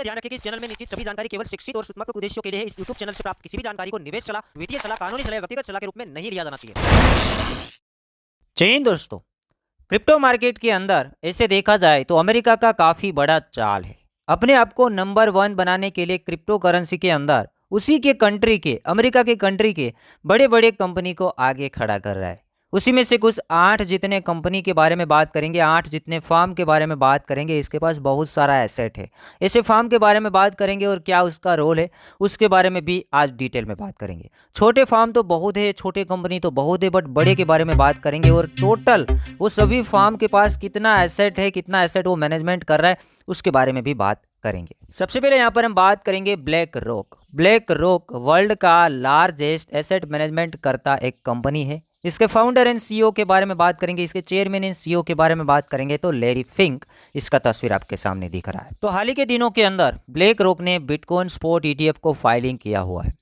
कृपया ध्यान रखें कि इस चैनल में निश्चित सभी जानकारी केवल शिक्षित और सूचनात्मक उद्देश्यों के लिए है। इस यूट्यूब चैनल से प्राप्त किसी भी जानकारी को निवेश सलाह, वित्तीय सलाह, कानूनी सलाह, व्यक्तिगत सलाह के रूप में नहीं लिया जाना चाहिए। जय हिंद दोस्तों। क्रिप्टो मार्केट के अंदर ऐसे देखा जाए तो अमेरिका का काफी बड़ा चाल है। अपने आप को नंबर 1 बनाने के लिए क्रिप्टो करेंसी के अंदर उसी के कंट्री के, अमेरिका के कंट्री के बड़े बड़े कंपनी को आगे खड़ा कर रहा है। उसी में से कुछ 8 जितने कंपनी के बारे में बात करेंगे, 8 जितने फार्म के बारे में बात करेंगे। इसके पास बहुत सारा एसेट है। ऐसे फार्म के बारे में बात करेंगे और क्या उसका रोल है उसके बारे में भी आज डिटेल में बात करेंगे। छोटे फार्म तो बहुत है, छोटे कंपनी तो बहुत है, बट बड़े के बारे में बात करेंगे और टोटल वो सभी फार्म के पास कितना एसेट है, कितना एसेट वो मैनेजमेंट कर रहा है उसके बारे में भी बात करेंगे। सबसे पहले यहाँ पर हम बात करेंगे black rock. Black rock world का लार्जेस्ट एसेट मैनेजमेंट करता एक कंपनी है। इसके फाउंडर एंड सीईओ के बारे में बात करेंगे, इसके चेयरमैन एंड सीईओ के बारे में बात करेंगे तो लैरी फिंक इसका तस्वीर आपके सामने दिख रहा है। तो हाल ही के दिनों के अंदर ब्लैक रॉक ने बिटकॉइन स्पॉट ईटीएफ को फाइलिंग किया हुआ है।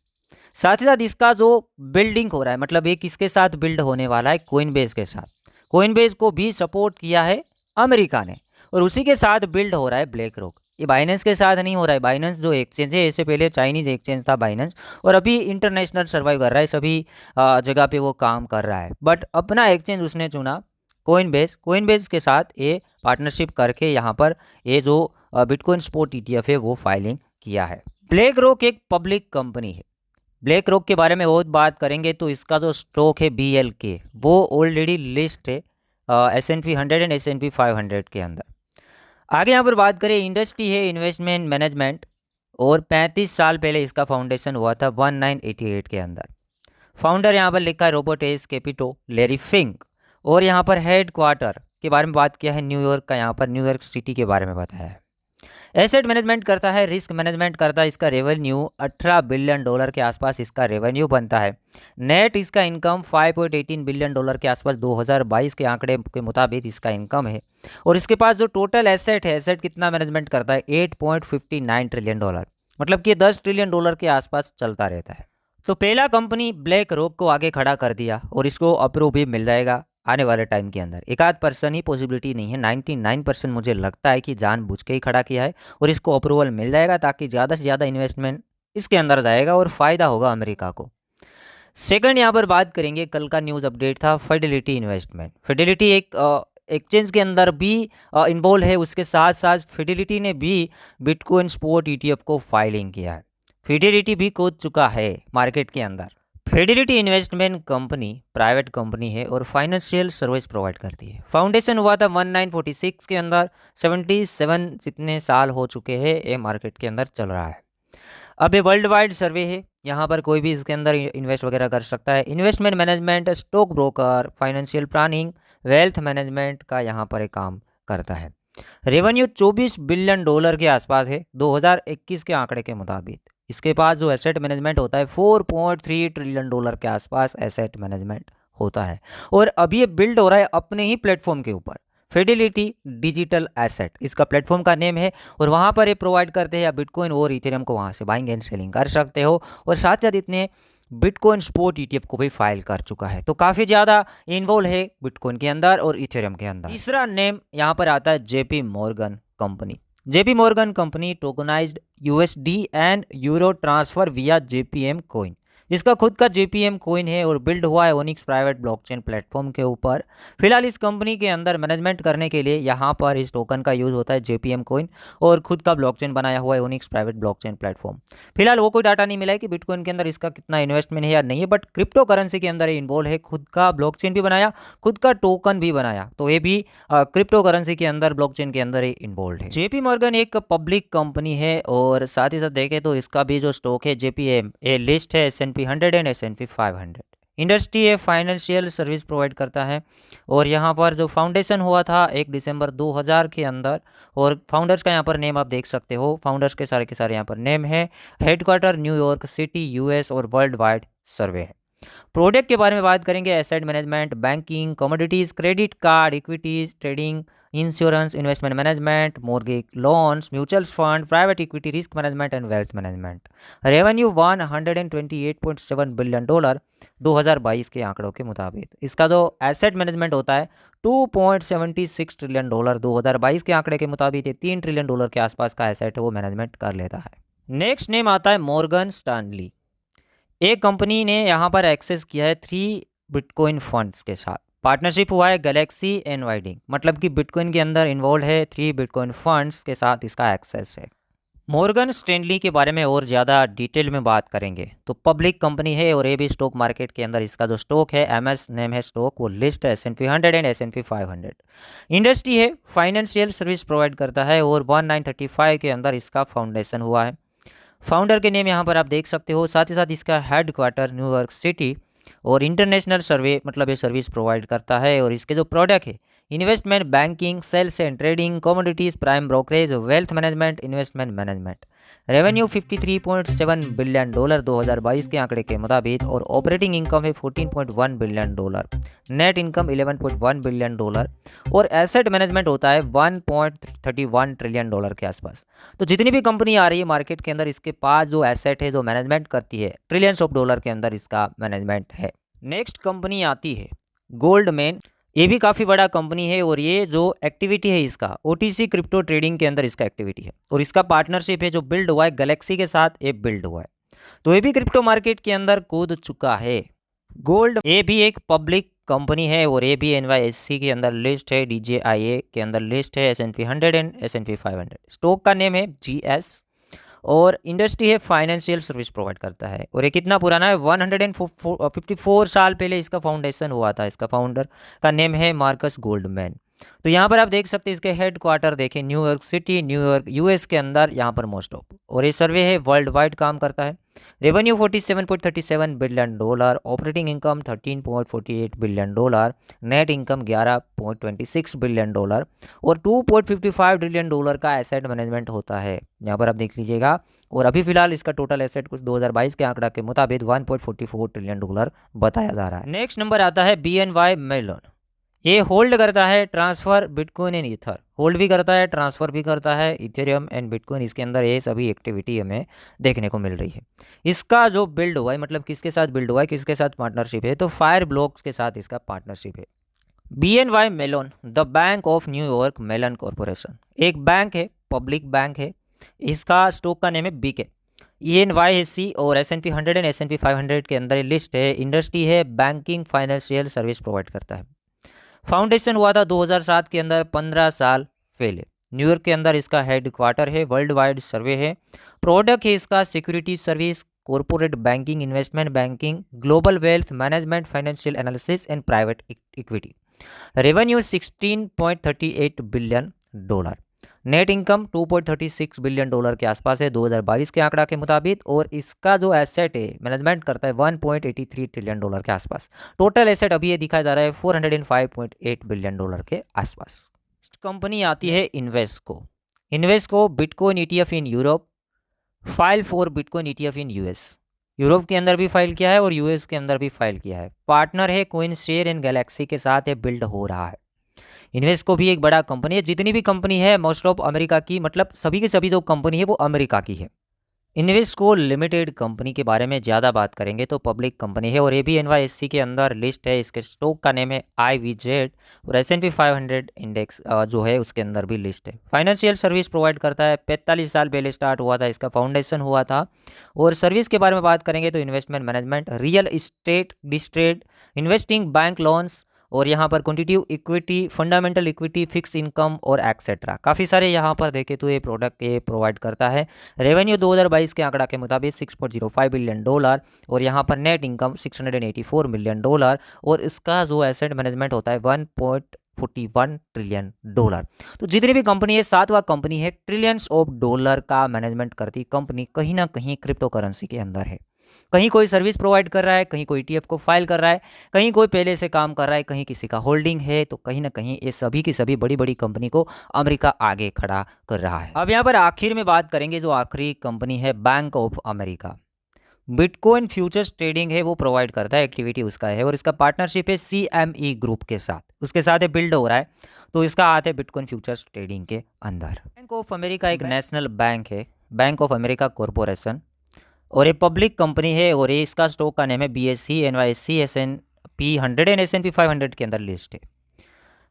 साथ ही साथ इसका जो बिल्डिंग हो रहा है, मतलब ये किसके साथ बिल्ड होने वाला है, कोइनबेस के साथ। कोइनबेस को भी सपोर्ट किया है अमेरिका ने और उसी के साथ बिल्ड हो रहा है ब्लैक रॉक। ये बाइनेंस के साथ नहीं हो रहा है। बाइनेंस जो एक्सचेंज है, इससे पहले चाइनीज एक्सचेंज था बाइनेंस, और अभी इंटरनेशनल सर्वाइव कर रहा है, सभी जगह पे वो काम कर रहा है। बट अपना एक्सचेंज उसने चुना कोइनबेस। कोइनबेस के साथ ये पार्टनरशिप करके यहाँ पर ये जो बिटकॉइन स्पॉट ईटीएफ है वो फाइलिंग किया है। ब्लैक रॉक एक पब्लिक कंपनी है। ब्लैक रॉक के बारे में बहुत बात करेंगे तो इसका जो स्टॉक है BLK वो ऑलरेडी लिस्ट है S&P 100 एंड S&P 500 के अंदर। आगे यहाँ पर बात करें, इंडस्ट्री है इन्वेस्टमेंट मैनेजमेंट और 35 साल पहले इसका फाउंडेशन हुआ था 1988 के अंदर। फाउंडर यहाँ पर लिखा है रॉबर्ट एस कैपिटो लैरी फिंक, और यहाँ पर हेड क्वार्टर के बारे में बात किया है न्यूयॉर्क का, यहाँ पर न्यूयॉर्क सिटी के बारे में बताया है। एसेट मैनेजमेंट करता है, रिस्क मैनेजमेंट करता है। इसका रेवेन्यू $18 बिलियन के आसपास इसका रेवेन्यू बनता है। नेट इसका इनकम $5.18 बिलियन के आसपास 2022 के आंकड़े के मुताबिक इसका इनकम है। और इसके पास जो टोटल एसेट है, एसेट कितना मैनेजमेंट करता है, $8.59 ट्रिलियन, मतलब कि $10 ट्रिलियन के आसपास चलता रहता है। तो पहला कंपनी ब्लैक रॉक को आगे खड़ा कर दिया और इसको अप्रूव भी मिल जाएगा आने वाले टाइम के अंदर। 1-8% ही पॉसिबिलिटी नहीं है, 99% मुझे लगता है कि जानबूझ के ही खड़ा किया है और इसको अप्रूवल मिल जाएगा ताकि ज़्यादा से ज़्यादा इन्वेस्टमेंट इसके अंदर जाएगा और फ़ायदा होगा अमेरिका को। सेकंड यहाँ पर बात करेंगे, कल का न्यूज़ अपडेट था फिडेलिटी इन्वेस्टमेंट। फिडेलिटी एक एक्सचेंज के अंदर भी इन्वॉल्व है, उसके साथ साथ फिडेलिटी ने भी बिटकॉइन स्पॉट ETF को फाइलिंग किया है। फिडेलिटी भी कूद चुका है मार्केट के अंदर। Fidelity investment company private company है और फाइनेंशियल सर्विस प्रोवाइड करती है। फाउंडेशन हुआ था 1946 के अंदर, 77 जितने साल हो चुके हैं ये मार्केट के अंदर चल रहा है। अब ये वर्ल्ड वाइड सर्वे है, यहाँ पर कोई भी इसके अंदर इन्वेस्ट वगैरह कर सकता है। Investment management, stock broker, financial planning, wealth management का यहाँ पर एक काम करता है। रेवेन्यू $24 बिलियन के आसपास है 2021 के आंकड़े के मुताबिक। इसके पास जो एसेट मैनेजमेंट होता है $4.3 ट्रिलियन के आसपास एसेट मैनेजमेंट होता है। और अभी ये बिल्ड हो रहा है अपने ही प्लेटफॉर्म के ऊपर, फिडेलिटी डिजिटल एसेट इसका प्लेटफॉर्म का नेम है, और वहाँ पर ये प्रोवाइड करते हैं। या बिटकॉइन और इथेरियम को वहाँ से बाइंग एंड सेलिंग कर सकते हो, और साथ साथ इतने बिटकॉइन स्पॉट ETF को भी फाइल कर चुका है। तो काफ़ी ज़्यादा इन्वॉल्व है बिटकॉइन के अंदर और इथेरियम के अंदर। तीसरा नेम यहाँ पर आता है JP Morgan company. JP Morgan company tokenized USD and euro transfer via JPM coin. इसका खुद का JPM कोइन है और बिल्ड हुआ है ओनिक्स प्राइवेट ब्लॉकचेन प्लेटफॉर्म के ऊपर। फिलहाल इस कंपनी के अंदर मैनेजमेंट करने के लिए यहाँ पर इस टोकन का यूज़ होता है JPM कोइन, और खुद का ब्लॉकचेन बनाया हुआ है ओनिक्स प्राइवेट ब्लॉकचेन प्लेटफॉर्म। फिलहाल वो कोई डाटा नहीं मिला है कि बिटकॉइन के अंदर इसका कितना इन्वेस्टमेंट है या नहीं है, बट क्रिप्टो करेंसी के अंदर इन्वॉल्व है। खुद का ब्लॉकचेन भी बनाया, खुद का टोकन भी बनाया, तो ये भी क्रिप्टो करेंसी के अंदर, ब्लॉकचेन के अंदर ही इन्वॉल्व है। JP Morgan एक पब्लिक कंपनी है और साथ ही साथ देखें तो इसका भी जो स्टॉक है JPM ये लिस्ट है S&P 100 एंड S&P 500। इंडस्ट्री है फाइनेंशियल सर्विस प्रोवाइड करता है, और यहाँ पर जो फाउंडेशन हुआ था 1 दिसंबर 2000 के अंदर, और फाउंडर्स का यहाँ पर नेम आप देख सकते हो। फाउंडर्स के सारे यहाँ पर नेम है। हेडक्वार्टर न्यूयॉर्क सिटी US और वर्ल्ड वाइड सर्वे है। प्रोडक्ट के बारे में बात करेंगे, asset management, banking, commodities, credit card, equities, trading, insurance, investment management, mortgage loans, mutual fund, private equity, risk management and wealth management. Revenue $128.7 billion 2022 के आंकड़ों के मुताबिक। इसका जो एसेट मैनेजमेंट होता है $2.76 ट्रिलियन 2022 के आंकड़े के मुताबिक ये $3 ट्रिलियन के आसपास का एसेट है वो मैनेजमेंट कर लेता है। नेक्स्ट नेम आता है मॉर्गन स्टैनली। एक कंपनी ने यहाँ पर एक्सेस किया है 3 बिटकॉइन फंड्स के साथ। पार्टनरशिप हुआ है गैलेक्सी एनवाइडिंग, मतलब कि बिटकॉइन के अंदर इन्वॉल्व है 3 बिटकॉइन फंड्स के साथ इसका एक्सेस है। मॉर्गन स्टैनली के बारे में और ज़्यादा डिटेल में बात करेंगे तो पब्लिक कंपनी है और ये भी स्टॉक मार्केट के अंदर इसका जो स्टॉक है MS नेम है स्टॉक, वो लिस्ट है S&P 100 एंड S&P 500। इंडस्ट्री है फाइनेंशियल सर्विस प्रोवाइड करता है और 1935 के अंदर इसका फाउंडेशन हुआ है। फाउंडर के नेम यहाँ पर आप देख सकते हो। साथ ही साथ इसका हेड क्वार्टर न्यूयॉर्क सिटी और इंटरनेशनल सर्वे मतलब ये सर्विस प्रोवाइड करता है। और इसके जो प्रोडक्ट है investment banking, sales and trading, commodities, prime brokerage, wealth management, investment management. Revenue $53.7 billion 2022 के आंकड़े के मुताबिक और ऑपरेटिंग इनकम है $14.1 बिलियन, नेट इनकम $11.1 बिलियन और एसेट मैनेजमेंट होता है $1.31 ट्रिलियन के आसपास। तो जितनी भी कंपनी आ रही है मार्केट के अंदर इसके पास जो एसेट है जो मैनेजमेंट करती है ट्रिलियंस ऑफ डॉलर के अंदर इसका मैनेजमेंट है। नेक्स्ट कंपनी आती है गोल्डमैन। ये भी काफ़ी बड़ा कंपनी है और ये जो एक्टिविटी है इसका OTC क्रिप्टो ट्रेडिंग के अंदर इसका एक्टिविटी है और इसका पार्टनरशिप है जो बिल्ड हुआ है गैलेक्सी के साथ, ये बिल्ड हुआ है। तो ये भी क्रिप्टो मार्केट के अंदर कूद चुका है। गोल्ड ये भी एक पब्लिक कंपनी है और ये भी NYSE के अंदर लिस्ट है, DJIA के अंदर लिस्ट है, S&P 100 एंड S&P 500। स्टॉक का नेम है GS और इंडस्ट्री है फाइनेंशियल सर्विस प्रोवाइड करता है। और ये कितना पुराना है, 154 साल पहले इसका फाउंडेशन हुआ था। इसका फाउंडर का नेम है मार्कस गोल्डमैन। तो यहाँ पर आप देख सकते हैं इसके हेड क्वार्टर देखें न्यूयॉर्क सिटी, न्यूयॉर्क US के अंदर यहाँ पर मोस्ट ऑफ। और ये सर्वे है वर्ल्ड वाइड काम करता है। Revenue $47.37 billion, operating income $13.48 billion, net income $11.26 billion और $2.55 ट्रिलियन का एसेट मैनेजमेंट होता है। यहाँ पर आप देख लीजिएगा। और अभी फिलहाल इसका टोटल एसेट कुछ 2022 के आंकड़ा के मुताबिक $1.44 ट्रिलियन बताया जा रहा है। नेक्स्ट नंबर आता है BNY मेलन। ये होल्ड करता है transfer bitcoin and ether, hold भी करता है ट्रांसफर भी करता है इथेरियम एंड बिटकॉइन। इसके अंदर ये सभी एक्टिविटी हमें देखने को मिल रही है। इसका जो बिल्ड हुआ है मतलब किसके साथ बिल्ड हुआ है, किसके साथ पार्टनरशिप है, तो फायर ब्लॉक्स के साथ इसका पार्टनरशिप है। BNY Mellon the bank of New York Mellon corporation एक बैंक है, पब्लिक बैंक है। इसका स्टॉक का नेम है BK। NYSE और S&P 100 एंड S&P 500 के अंदर लिस्ट है। इंडस्ट्री है बैंकिंग, फाइनेंशियल सर्विस प्रोवाइड करता है। फाउंडेशन हुआ था 2007 के अंदर, 15 साल पहले। न्यूयॉर्क के अंदर इसका हेड क्वार्टर है। वर्ल्ड वाइड सर्वे है। प्रोडक्ट है इसका security service, corporate banking, investment banking, global wealth management, financial analysis and private equity. Revenue $16.38 billion, net income $2.36 billion के आसपास है 2022 के आंकड़ा के मुताबिक। और इसका जो एसेट है मैनेजमेंट करता है $1.83 ट्रिलियन के आसपास। टोटल एसेट अभी ये दिखाया जा रहा है $405.8 बिलियन के आसपास। कंपनी आती है Invesco bitcoin ETF in Europe, file for bitcoin ETF in US। Europe के अंदर भी फाइल किया है और US के अंदर भी फाइल किया है। पार्टनर है कोइन शेयर एंड गैलेक्सी के साथ ये बिल्ड हो रहा है। इन्वेस्को भी एक बड़ा कंपनी है। जितनी भी कंपनी है मोस्ट ऑफ अमेरिका की, मतलब सभी की सभी जो कंपनी है वो अमेरिका की है। इन्वेस्को लिमिटेड कंपनी के बारे में ज़्यादा बात करेंगे तो पब्लिक कंपनी है और ये भी NYSE के अंदर लिस्ट है। इसके स्टॉक का नेम है IVZ और S&P 500 इंडेक्स जो है उसके अंदर भी लिस्ट है। फाइनेंशियल सर्विस प्रोवाइड करता है। 45 साल पहले स्टार्ट हुआ था, इसका फाउंडेशन हुआ था। और सर्विस के बारे में बात करेंगे तो investment management, real estate, distressed, investing, bank loans और यहाँ पर quantitative equity, fundamental equity, fix income और एक्सेट्रा। काफ़ी सारे यहाँ पर देखें तो ये प्रोडक्ट ये प्रोवाइड करता है। रेवेन्यू 2022 के आंकड़ा के मुताबिक $6.05 बिलियन और यहाँ पर नेट इनकम $684 मिलियन और इसका जो एसेट मैनेजमेंट होता है $1.41 ट्रिलियन। तो जितनी भी कंपनी है 7वां कंपनी है ट्रिलियंस ऑफ डॉलर का मैनेजमेंट करती कंपनी कहीं ना कहीं क्रिप्टो करेंसी के अंदर है। कहीं कोई सर्विस प्रोवाइड कर रहा है, कहीं कोई ETF को फाइल कर रहा है, कहीं कोई पहले से काम कर रहा है, कहीं किसी का होल्डिंग है। तो कहीं ना कहीं ये सभी की सभी बड़ी बड़ी कंपनी को अमेरिका आगे खड़ा कर रहा है। अब यहाँ पर आखिर में बात करेंगे जो आखिरी कंपनी है bank of America. Bitcoin futures trading है वो प्रोवाइड करता है, एक्टिविटी उसका है, और इसका पार्टनरशिप है CME ग्रुप के साथ, उसके साथ बिल्ड हो रहा है, तो इसका आता है बिटकॉइन फ्यूचर्स ट्रेडिंग के अंदर। बैंक ऑफ अमेरिका एक नेशनल बैंक है, बैंक ऑफ अमेरिका कॉरपोरेशन, और ये पब्लिक कंपनी है, और ये इसका स्टॉक का नेम है BSE NYSE S&P 100 and S&P 500 के अंदर लिस्ट है।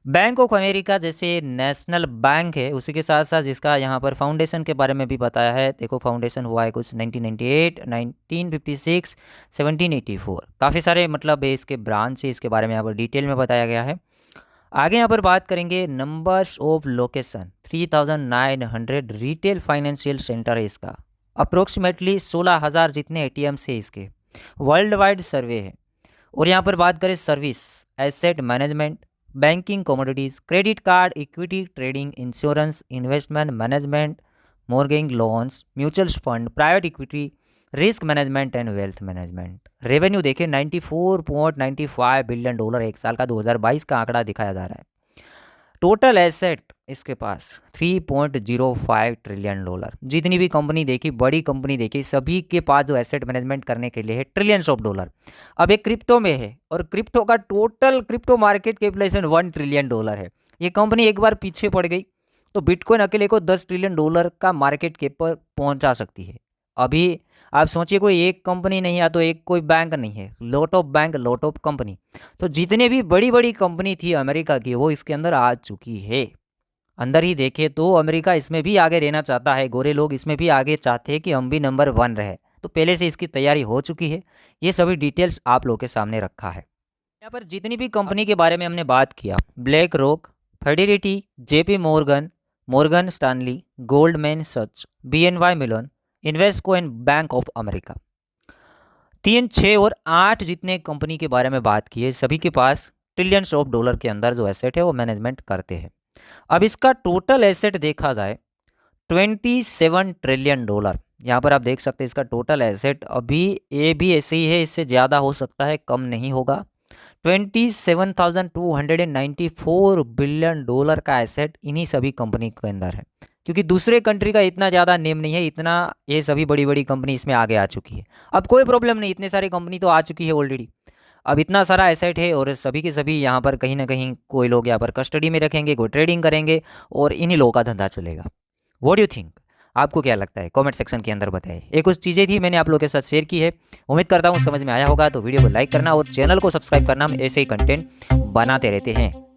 बैंक ऑफ अमेरिका जैसे नेशनल बैंक है, उसी के साथ साथ जिसका यहाँ पर फाउंडेशन के बारे में भी बताया है। देखो फाउंडेशन हुआ है कुछ 1998, 1956, 1784, काफ़ी सारे मतलब इसके ब्रांच है, इसके बारे में यहाँ पर डिटेल में बताया गया है। आगे यहाँ पर बात करेंगे numbers of location, 3900 retail financial centre है इसका, अप्रोक्सीमेटली 16,000 जितने ATMs है इसके, वर्ल्ड वाइड सर्वे है। और यहाँ पर बात करें service, asset management, banking, commodities, credit card, equity trading, insurance, investment management, mortgage loans, mutual fund, private equity, risk management and wealth management. Revenue देखें $94.95 बिलियन एक साल का 2022 का आंकड़ा दिखाया जा रहा है। टोटल एसेट इसके पास $3.05 ट्रिलियन। जितनी भी कंपनी देखी, बड़ी कंपनी देखी, सभी के पास जो एसेट मैनेजमेंट करने के लिए है ट्रिलियंस ऑफ डॉलर। अब एक क्रिप्टो में है, और क्रिप्टो का total crypto market capitalization $1 trillion है। ये कंपनी एक बार पीछे पड़ गई तो बिटकॉइन अकेले को $10 ट्रिलियन का मार्केट कैप पर पहुंचा सकती है। अभी आप सोचिए, कोई एक कंपनी नहीं है, तो एक कोई बैंक नहीं है, lot of bank, lot of company. तो जितने भी बड़ी बड़ी कंपनी थी अमेरिका की, वो इसके अंदर आ चुकी है। अंदर ही देखे तो अमेरिका इसमें भी आगे रहना चाहता है, गोरे लोग इसमें भी आगे चाहते हैं कि हम भी नंबर 1 रहे, तो पहले से इसकी तैयारी हो चुकी है। ये सभी डिटेल्स आप लोगों के सामने रखा है। यहाँ पर जितनी भी कंपनी के बारे में हमने बात किया, BlackRock, Fidelity, JP Morgan, Morgan Stanley, Goldman Sachs, BNY Mellon, Invesco and Bank of America, 3, 6 और 8 जितने कंपनी के बारे में बात की है, सभी के पास ट्रिलियंस ऑफ डॉलर के अंदर जो एसेट है वो मैनेजमेंट करते हैं। अब इसका टोटल एसेट देखा जाए $27 ट्रिलियन। यहाँ पर आप देख सकते हैं इसका टोटल एसेट, अभी ये भी ऐसे ही है, इससे ज़्यादा हो सकता है, कम नहीं होगा। $27,294 बिलियन का एसेट इन्हीं सभी कंपनी के अंदर है, क्योंकि दूसरे कंट्री का इतना ज़्यादा नेम नहीं है, इतना ये सभी बड़ी बड़ी कंपनी इसमें आगे आ चुकी है। अब कोई प्रॉब्लम नहीं, इतने सारी कंपनी तो आ चुकी है ऑलरेडी। अब इतना सारा एसेट है, और सभी के सभी यहाँ पर कहीं ना कहीं कोई लोग यहाँ पर कस्टडी में रखेंगे, कोई ट्रेडिंग करेंगे, और इन्हीं लोगों का धंधा चलेगा। व्हाट डू यू थिंक, आपको क्या लगता है? कमेंट सेक्शन के अंदर बताएं। ये कुछ चीज़ें थी, मैंने आप लोगों के साथ शेयर की है। उम्मीद करता हूँ समझ में आया होगा। तो वीडियो को लाइक करना और चैनल को सब्सक्राइब करना, हम ऐसे ही कंटेंट बनाते रहते हैं।